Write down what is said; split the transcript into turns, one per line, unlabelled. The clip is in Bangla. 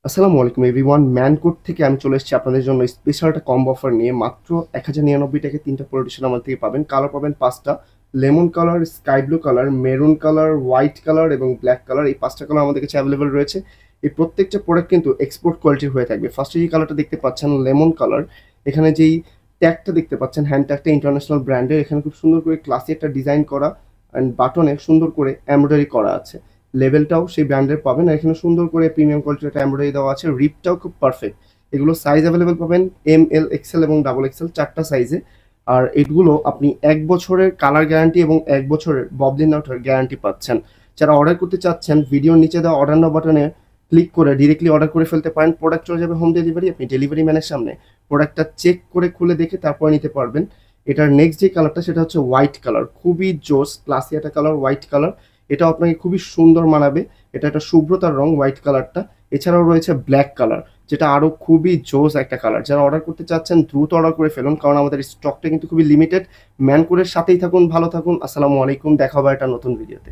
আসসালামু আলাইকুম এভরিওয়ান। ম্যানকোট থেকে আমি চলে এসেছি আপনাদের জন্য স্পেশাল একটা কম্বো অফার নিয়ে। মাত্র 1099 টাকায় 3টা প্রোডাক্ট আমার থেকে পাবেন। কালার পাবেন 5টা: lemon colour, sky blue colour, maroon colour, white colour এবং ব্ল্যাক কালার। এই 5টা কালার আমাদের কাছে অ্যাভেলেবল রয়েছে। এই প্রত্যেকটা প্রোডাক্ট কিন্তু এক্সপোর্ট কোয়ালিটির হয়ে থাকবে। ফার্স্টে যে কালারটা দেখতে পাচ্ছেন লেমন কালার, এখানে যেই ট্যাগটা দেখতে পাচ্ছেন, হ্যান্ড ট্যাগটা ইন্টারন্যাশনাল ব্র্যান্ডের। এখানে খুব সুন্দর করে ক্লাসি একটা ডিজাইন করা অ্যান্ড বাটনে সুন্দর করে এমব্রয়ডারি করা আছে। লেভেলটাও সেই ব্র্যান্ডের পাবেন, আর এখানে সুন্দর করে প্রিমিয়াম কোয়ালিটির একটা এমব্রয়ডারি দেওয়া আছে। রিপটাও খুব পারফেক্ট। এগুলো সাইজ অ্যাভেলেবেল পাবেন এম, এল, এক্সেল এবং ডাবল এক্সেল, 4টা সাইজে। আর এগুলো আপনি 1 বছরের কালার গ্যারান্টি এবং 1 বছরের ববলিন আউটের গ্যারান্টি পাচ্ছেন। যারা অর্ডার করতে চাচ্ছেন, ভিডিওর নিচে দেওয়া অর্ডার নাও বাটনে ক্লিক করে ডিরেক্টলি অর্ডার করে ফেলতে পারেন। প্রোডাক্ট চলে যাবে হোম ডেলিভারি। আপনি ডেলিভারি ম্যানের সামনে প্রোডাক্টটা চেক করে খুলে দেখে তারপরে নিতে পারবেন। এটার নেক্সট যে কালারটা সেটা হচ্ছে হোয়াইট কালার। খুবই জোস ক্লাসি একটা কালার হোয়াইট কালার। এটা আপনাকে খুবই সুন্দর মানাবে। এটা একটা শুভ্রতার রং হোয়াইট কালারটা। এছাড়াও রয়েছে ব্ল্যাক কালার, যেটা আরো খুবই জোস একটা কালার। যারা অর্ডার করতে চাচ্ছেন দ্রুত অর্ডার করে ফেলুন, কারণ আমাদের স্টকটা কিন্তু খুবই লিমিটেড। ম্যানকোরের সাথেই থাকুন, ভালো থাকুন। আসসালামু আলাইকুম, দেখা হবে একটা নতুন ভিডিওতে।